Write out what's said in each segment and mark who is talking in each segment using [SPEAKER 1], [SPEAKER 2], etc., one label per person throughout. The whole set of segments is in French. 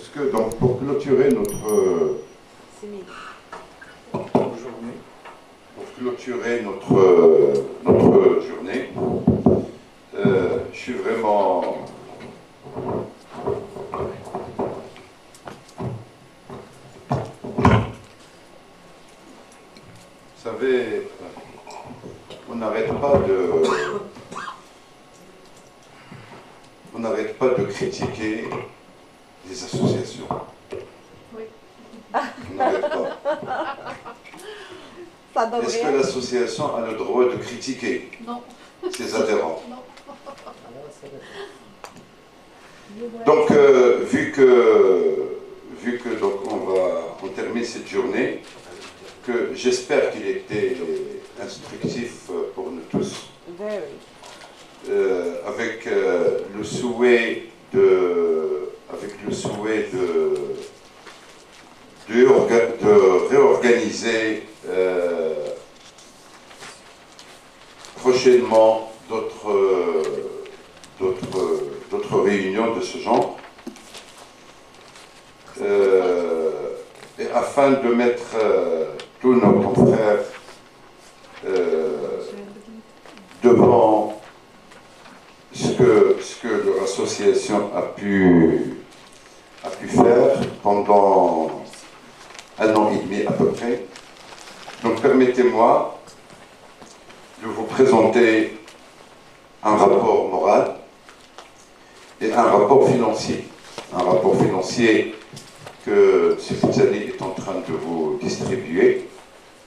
[SPEAKER 1] puisque donc pour clôturer notre journée, je suis vraiment vous savez, on n'arrête pas de critiquer les associations.
[SPEAKER 2] Oui.
[SPEAKER 1] On n'arrête pas. Est-ce que l'association a le droit de critiquer ses adhérents?
[SPEAKER 2] Non.
[SPEAKER 1] Donc, vu que donc on termine cette journée, que j'espère qu'il était instructif pour nous tous, avec le souhait de réorganiser prochainement d'autres réunions de ce genre, et afin de mettre tous nos confrères devant ce que leur association a pu faire pendant 1 an et demi à peu près. Donc permettez-moi de vous présenter un rapport moral et un rapport financier. Un rapport financier que Sifizani est en train de vous distribuer.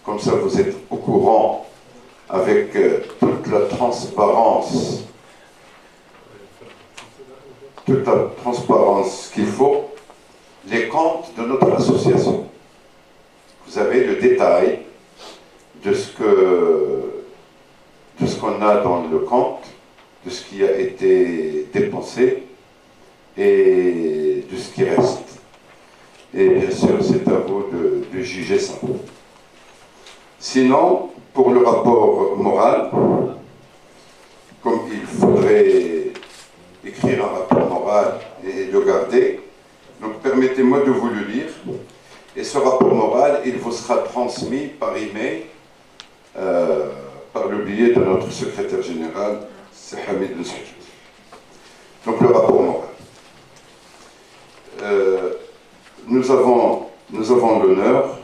[SPEAKER 1] Comme ça, vous êtes au courant avec toute la transparence qu'il faut, les comptes de notre association. Vous avez le détail de ce qu'on a dans le compte, de ce qui a été dépensé et de ce qui reste. Et bien sûr, c'est à vous de juger ça. Sinon, pour le rapport moral, comme il faudrait écrire un rapport moral et le garder, donc permettez-moi de vous le lire. Et ce rapport moral, il vous sera transmis par email, par le biais de notre secrétaire général, c'est Hamid Le Soujud. Donc le rapport moral. Nous avons l'honneur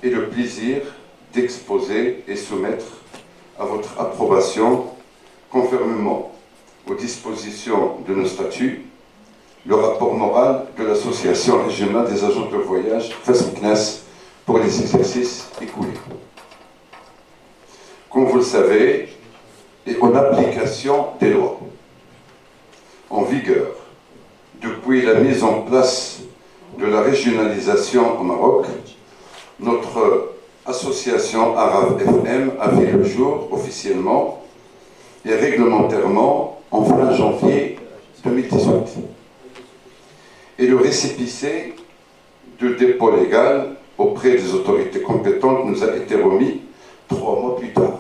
[SPEAKER 1] et le plaisir d'exposer et soumettre à votre approbation, conformément aux dispositions de nos statuts, le rapport moral de l'Association régionale des agents de voyage FASMCNAS pour les exercices écoulés. Comme vous le savez, et en application des lois en vigueur depuis la mise en place de la régionalisation au Maroc, notre association Arabe FM a vu le jour officiellement et réglementairement en fin janvier 2018. Et le récépissé de dépôt légal auprès des autorités compétentes nous a été remis 3 mois plus tard.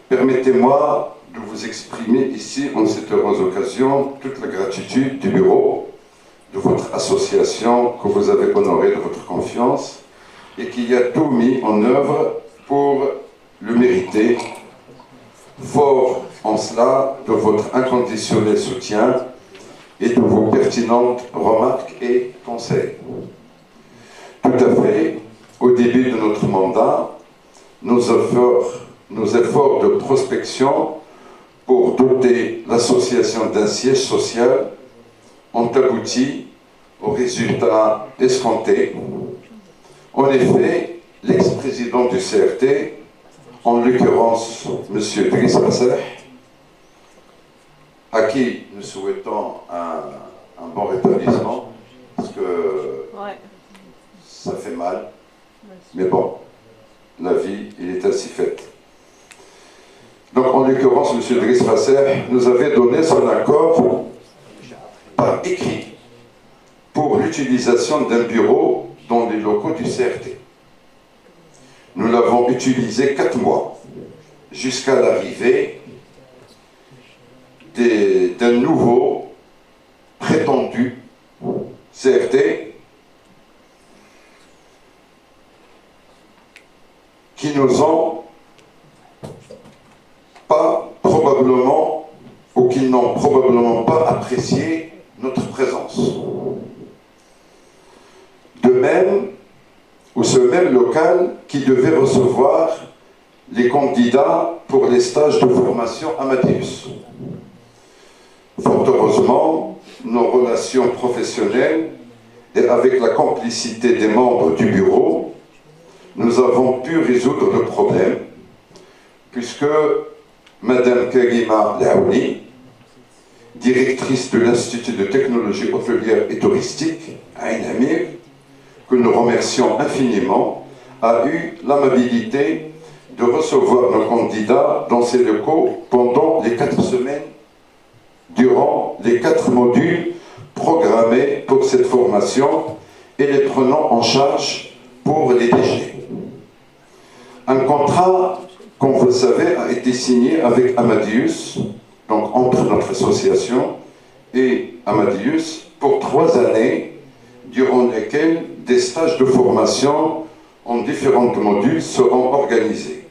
[SPEAKER 1] Permettez-moi de vous exprimer ici, en cette heureuse occasion, toute la gratitude du bureau, de votre association, que vous avez honoré de votre confiance et qui a tout mis en œuvre pour le mériter, fort en cela de votre inconditionnel soutien et de vos pertinentes remarques et conseils. Tout à fait, au début de notre mandat, nos efforts de prospection pour doter l'association d'un siège social ont abouti aux résultats escomptés. En effet, l'ex-président du CRT, en l'occurrence M. Driss Basser, à qui nous souhaitons un bon rétablissement, parce que ça fait mal, mais bon, la vie, il est ainsi faite. Donc, en l'occurrence, M. Driss Basser nous avait donné son accord par écrit pour l'utilisation d'un bureau dans les locaux du CRT. Nous l'avons utilisé 4 mois, jusqu'à l'arrivée d'un nouveau prétendu entendu CRT qui nous ont pas probablement ou qui n'ont probablement pas apprécié notre présence. De même, ou ce même local qui devait recevoir les candidats pour les stages de formation Amadeus. Fort heureusement, nos relations professionnelles et avec la complicité des membres du bureau, nous avons pu résoudre le problème puisque Madame Karima Laouni, directrice de l'Institut de technologie hôtelière et touristique à Ain Amir, que nous remercions infiniment, a eu l'amabilité de recevoir nos candidats dans ses locaux pendant les 4 semaines, durant les 4 modules programmés pour cette formation et les prenant en charge pour les déjeuner. Un contrat, comme vous le savez, a été signé avec Amadeus, donc entre notre association et Amadeus, pour 3 années, durant lesquelles des stages de formation en différents modules seront organisés.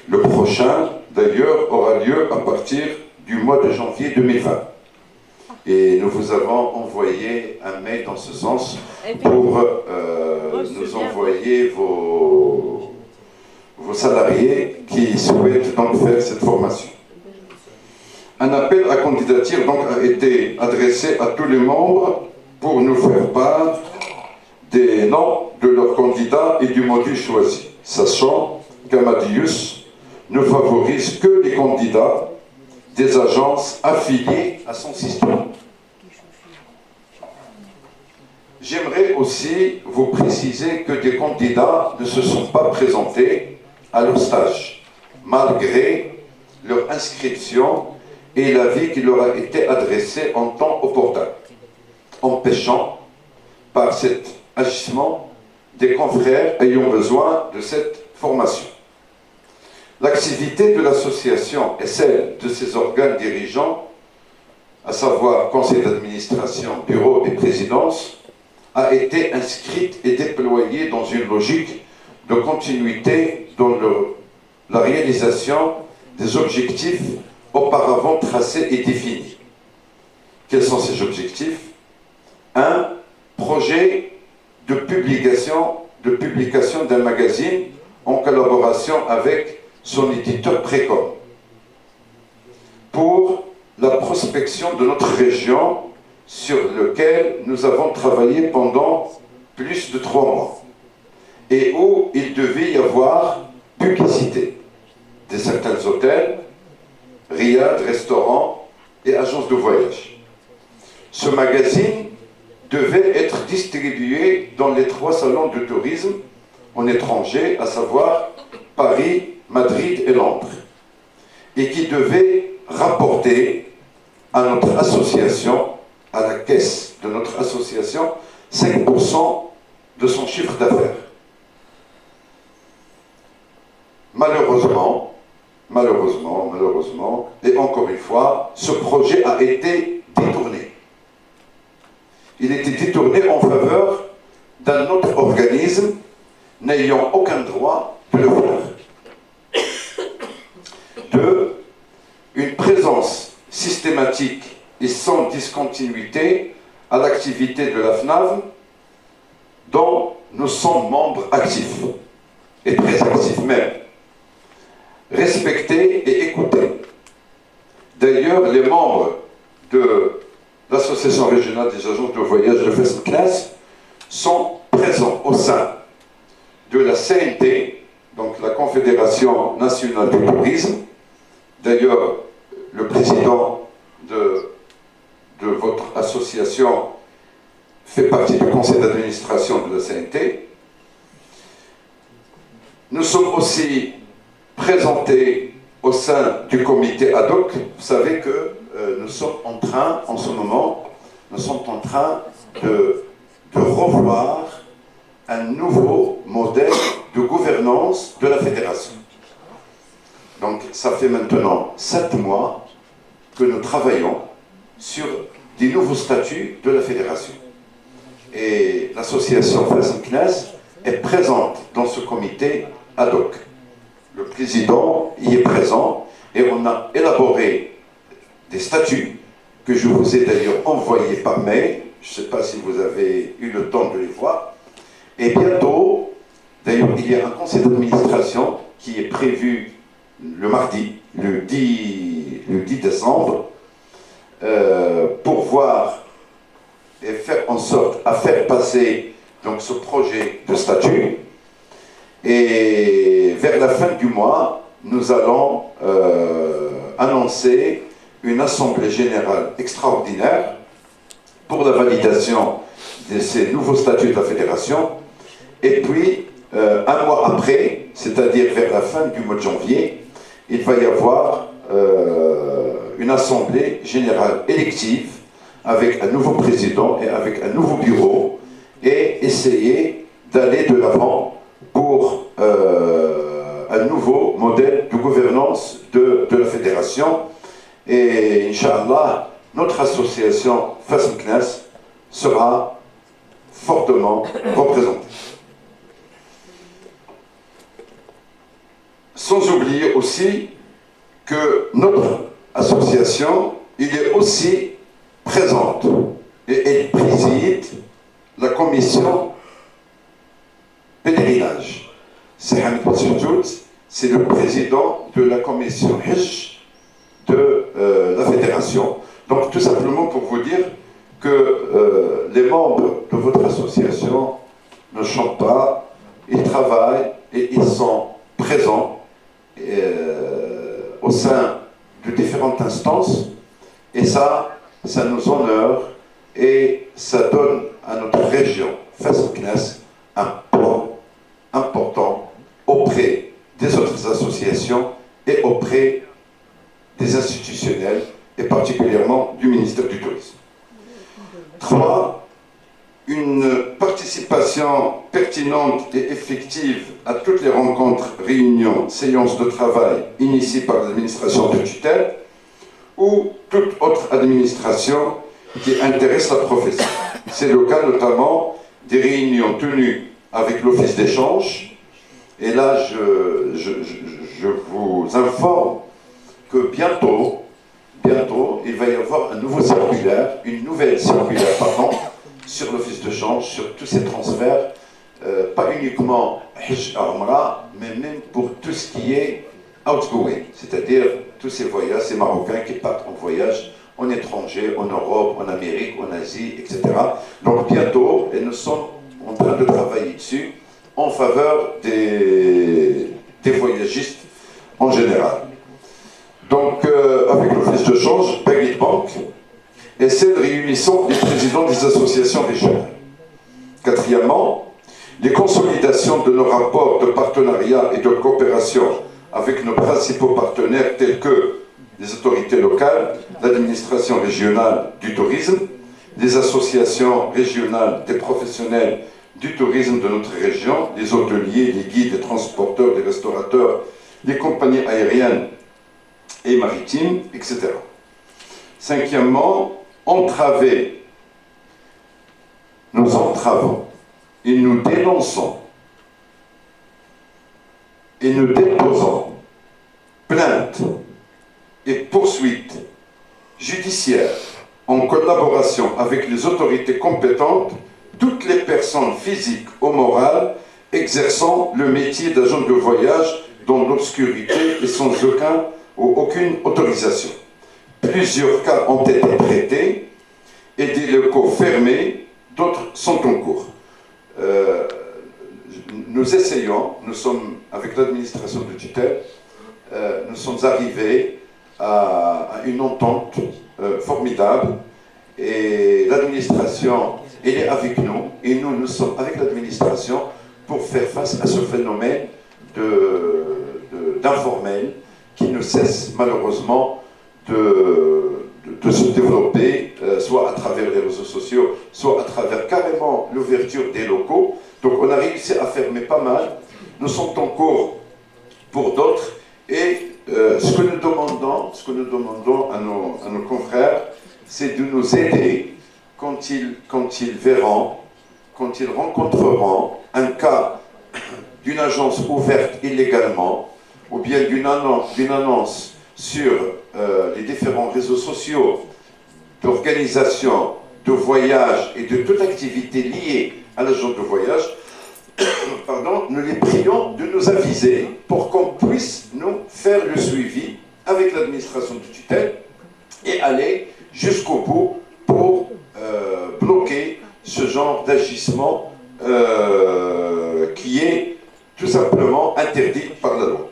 [SPEAKER 1] Le prochain, d'ailleurs, aura lieu à partir du mois de janvier 2020. Et nous vous avons envoyé un mail dans ce sens pour nous envoyer vos salariés qui souhaitent donc faire cette formation. Un appel à candidature donc a été adressé à tous les membres pour nous faire part des noms de leurs candidats et du module choisi, sachant qu'Amadeus ne favorise que les candidats des agences affiliées à son système. J'aimerais aussi vous préciser que des candidats ne se sont pas présentés à leur stage, malgré leur inscription et l'avis qui leur a été adressé en temps opportun, empêchant par cet agissement des confrères ayant besoin de cette formation. L'activité de l'association et celle de ses organes dirigeants, à savoir conseil d'administration, bureau et présidence, a été inscrite et déployée dans une logique de continuité dans la réalisation des objectifs auparavant tracés et définis. Quels sont ces objectifs? 1. Projet de publication d'un magazine en collaboration avec son éditeur Précom pour la prospection de notre région sur lequel nous avons travaillé pendant plus de 3 mois et où il devait y avoir publicité de certains hôtels, riad, restaurants et agences de voyage. Ce magazine devait être distribué dans les 3 salons de tourisme en étranger, à savoir Paris, Madrid et Londres, et qui devait rapporter à notre association, à la caisse de notre association, 5% de son chiffre d'affaires. Malheureusement, et encore une fois, ce projet a été détourné. Il était détourné en faveur d'un autre organisme n'ayant aucun droit de le faire. 2. Une présence systématique et sans discontinuité à l'activité de la FNAV dont nous sommes membres actifs, et très actifs même. Respecter et écouter. D'ailleurs, les membres de l'Association régionale des agences de voyage de First Class sont présents au sein de la CNT, donc la Confédération nationale du tourisme. D'ailleurs, le président de votre association fait partie du conseil d'administration de la CNT. Nous sommes aussi présentés au sein du comité ad hoc. Vous savez que nous sommes en train, en ce moment, de revoir un nouveau modèle de gouvernance de la fédération. Donc, ça fait maintenant 7 mois que nous travaillons sur des nouveaux statuts de la fédération. Et l'association Fasim Knas est présente dans ce comité ad hoc. Le président y est présent et on a élaboré des statuts que je vous ai d'ailleurs envoyés par mail. Je ne sais pas si vous avez eu le temps de les voir. Et bientôt, d'ailleurs, il y a un conseil d'administration qui est prévu le mardi, le 10 décembre, pour voir et faire en sorte à faire passer donc, ce projet de statut. Et vers la fin du mois, nous allons annoncer une assemblée générale extraordinaire pour la validation de ces nouveaux statuts de la fédération. Et puis, un mois après, c'est-à-dire vers la fin du mois de janvier, il va y avoir une assemblée générale élective avec un nouveau président et avec un nouveau bureau et essayer d'aller de l'avant pour un nouveau modèle de gouvernance de la fédération. Et Inch'Allah, notre association Fasim Knas sera fortement représentée. Sans oublier aussi que notre association, il est aussi présente et elle préside la commission pèlerinage. C'est Hamid Boutsoujoud, c'est le président de la commission Hajj de la fédération. Donc tout simplement pour vous dire que les membres de votre association ne chantent pas, ils travaillent et ils sont présents au sein de différentes instances et ça nous honore et ça donne à notre région Fasim Knas un poids important auprès des autres associations et auprès des institutionnels et particulièrement du ministère du Tourisme. 3. Une participation pertinente et effective à toutes les rencontres, réunions, séances de travail initiées par l'administration de tutelle ou toute autre administration qui intéresse la profession. C'est le cas notamment des réunions tenues avec l'office d'échange. Et là, je vous informe que bientôt, il va y avoir une nouvelle circulaire, sur l'office de change, sur tous ces transferts, pas uniquement Hajj à Umrah, mais même pour tout ce qui est outgoing, c'est-à-dire tous ces voyages, ces Marocains qui partent en voyage en étranger, en Europe, en Amérique, en Asie, etc. Donc bientôt, et nous sommes en train de travailler dessus en faveur des voyagistes en général. Donc, avec l'office de change, Peggy Bank, et celle réunissant les présidents des associations régionales. Quatrièmement, les consolidations de nos rapports de partenariat et de coopération avec nos principaux partenaires tels que les autorités locales, l'administration régionale du tourisme, les associations régionales des professionnels du tourisme de notre région, les hôteliers, les guides, les transporteurs, les restaurateurs, les compagnies aériennes et maritimes, etc. Cinquièmement, nous entravons et nous dénonçons et nous déposons plaintes et poursuites judiciaires en collaboration avec les autorités compétentes, toutes les personnes physiques ou morales exerçant le métier d'agent de voyage dans l'obscurité et sans aucune autorisation. Plusieurs cas ont été traités et des locaux fermés, d'autres sont en cours. Nous sommes avec l'administration de tutelle, nous sommes arrivés à une entente formidable et l'administration, elle est avec nous et nous sommes avec l'administration pour faire face à ce phénomène d'informel qui ne cesse malheureusement de se développer, soit à travers les réseaux sociaux, soit à travers carrément l'ouverture des locaux. Donc on a réussi à fermer pas mal. Nous sommes en cours pour d'autres. Et ce que nous demandons à nos confrères, c'est de nous aider quand ils verront, quand ils rencontreront un cas d'une agence ouverte illégalement, ou bien d'une annonce sur les différents réseaux sociaux d'organisation, de voyage et de toute activité liée à l'agence de voyage, pardon, nous les prions de nous aviser pour qu'on puisse nous faire le suivi avec l'administration de tutelle et aller jusqu'au bout pour bloquer ce genre d'agissement qui est tout simplement interdit par la loi.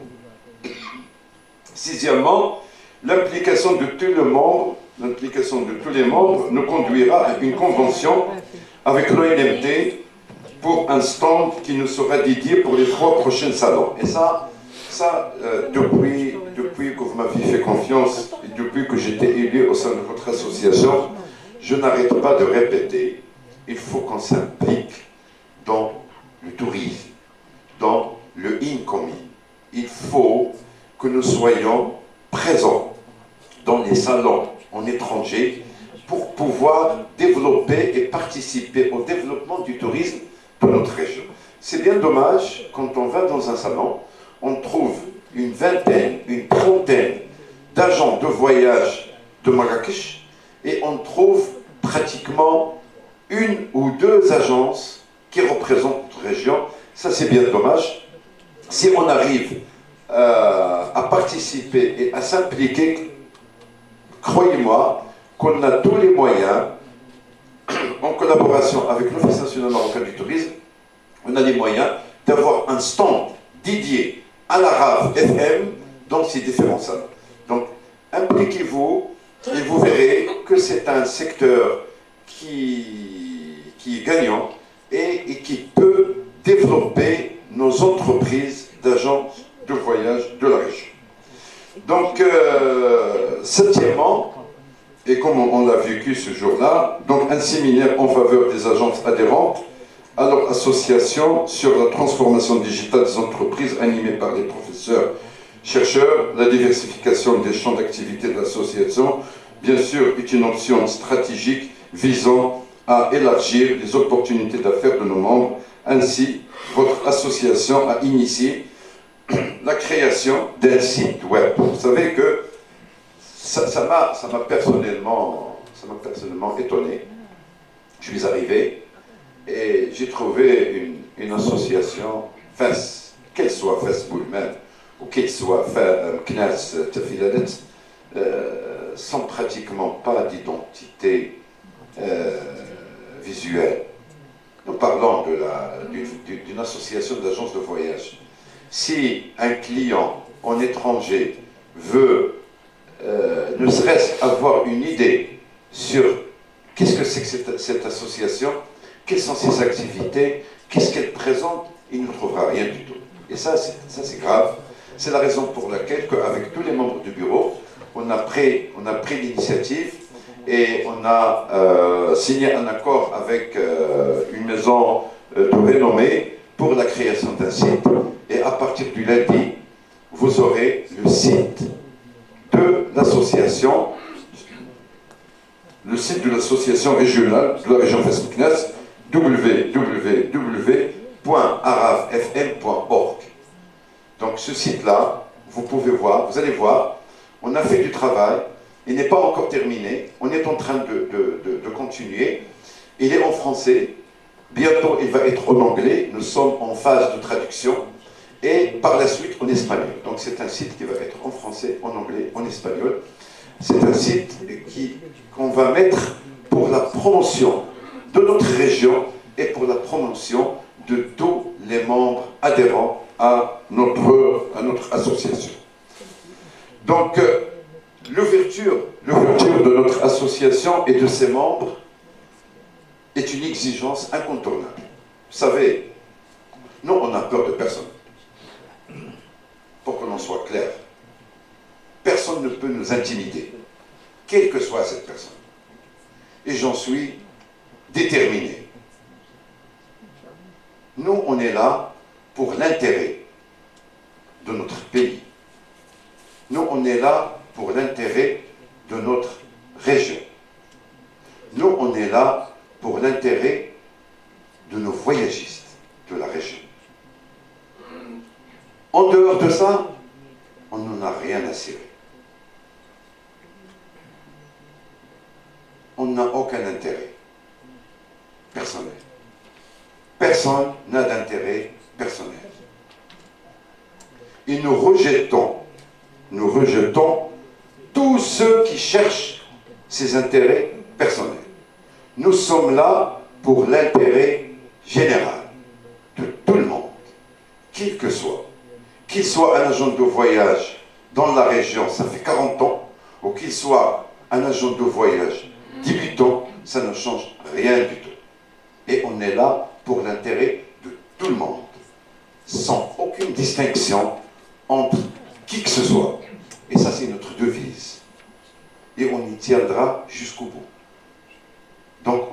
[SPEAKER 1] Sixièmement, l'implication de tous les membres nous conduira à une convention avec l'ONMT pour un stand qui nous sera dédié pour les 3 prochains salons. Et ça depuis que vous m'avez fait confiance et depuis que j'étais élu au sein de votre association, je n'arrête pas de répéter, il faut qu'on s'implique dans le tourisme, dans le incoming. Il faut que nous soyons présents dans les salons en étranger pour pouvoir développer et participer au développement du tourisme de notre région. C'est bien dommage, quand on va dans un salon, on trouve une vingtaine, une trentaine d'agents de voyage de Marrakech et on trouve pratiquement 1 ou 2 agences qui représentent notre région. Ça, c'est bien dommage. Si on arrive à participer et à s'impliquer, croyez-moi qu'on a tous les moyens, en collaboration avec l'Office national marocain du tourisme, on a les moyens d'avoir un stand dédié à la RAV FM dans ces différents salons. Donc, impliquez-vous et vous verrez que c'est un secteur qui est gagnant et qui peut développer nos entreprises d'agents de voyage de la région. Donc, septièmement, et comme on l'a vécu ce jour-là, donc un séminaire en faveur des agences adhérentes à leur association sur la transformation digitale des entreprises animée par les professeurs chercheurs. La diversification des champs d'activité de l'association, bien sûr, est une option stratégique visant à élargir les opportunités d'affaires de nos membres. Ainsi, votre association a initié la création d'un site web. Vous savez que ça m'a personnellement étonné. Je suis arrivé et j'ai trouvé une association, qu'elle soit Facebook même, ou qu'elle soit Knas Tafiladet, sans pratiquement pas d'identité visuelle. Nous parlons d'une association d'agences de voyage. Si un client en étranger veut ne serait-ce avoir une idée sur qu'est-ce que c'est que cette association, quelles sont ses activités, qu'est-ce qu'elle présente, il ne trouvera rien du tout. Et ça c'est grave. C'est la raison pour laquelle, avec tous les membres du bureau, on a pris l'initiative et on a signé un accord avec une maison de renommée pour la création d'un site. Et à partir du lundi, vous aurez le site de l'association, régionale de la région Fès-Meknès, www.aravfm.org. Donc ce site-là, vous allez voir, on a fait du travail, il n'est pas encore terminé, on est en train de continuer, il est en français, bientôt il va être en anglais, nous sommes en phase de traduction, et par la suite en espagnol. Donc c'est un site qui va être en français, en anglais, en espagnol. C'est un site qu'on va mettre pour la promotion de notre région et pour la promotion de tous les membres adhérents à notre association. Donc l'ouverture de notre association et de ses membres est une exigence incontournable. Vous savez, nous on a peur de personne. Pour que l'on soit clair, personne ne peut nous intimider, quelle que soit cette personne. Et j'en suis déterminé. Nous, on est là pour l'intérêt de notre pays. Nous, on est là pour l'intérêt de notre région. pour l'intérêt de nos voyagistes de la région. En dehors de ça, on n'en a rien à cirer. On n'a aucun intérêt personnel. Personne n'a d'intérêt personnel. Et nous rejetons tous ceux qui cherchent ces intérêts personnels. Nous sommes là pour l'intérêt général de tout le monde, qu'il soit un agent de voyage dans la région, ça fait 40 ans, ou qu'il soit un agent de voyage débutant, ça ne change rien du tout. Et on est là pour l'intérêt de tout le monde, sans aucune distinction entre qui que ce soit. Et ça, c'est notre devise. Et on y tiendra jusqu'au bout. Donc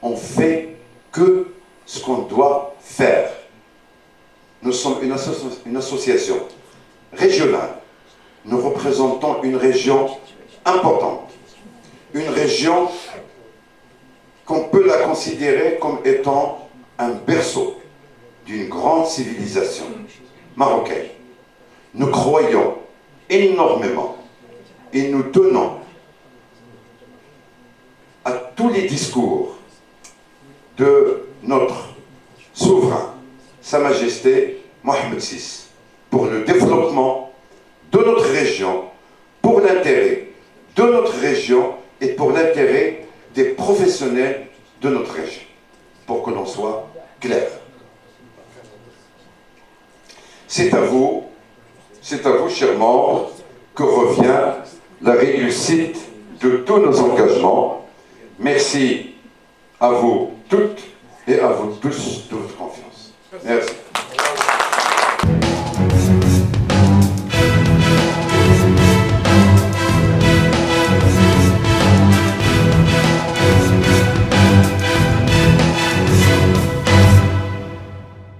[SPEAKER 1] on fait que ce qu'on doit faire. Nous sommes une association régionale. Nous représentons une région importante. Une région qu'on peut la considérer comme étant un berceau d'une grande civilisation marocaine. Nous croyons énormément et nous tenons à tous les discours de notre souverain, Sa Majesté Mohamed VI, pour le développement de notre région, pour l'intérêt de notre région et pour l'intérêt des professionnels de notre région, pour que l'on soit clair. C'est à vous, chers membres, que revient la réussite de tous nos engagements. Merci à vous toutes et à vous tous de votre confiance. Merci.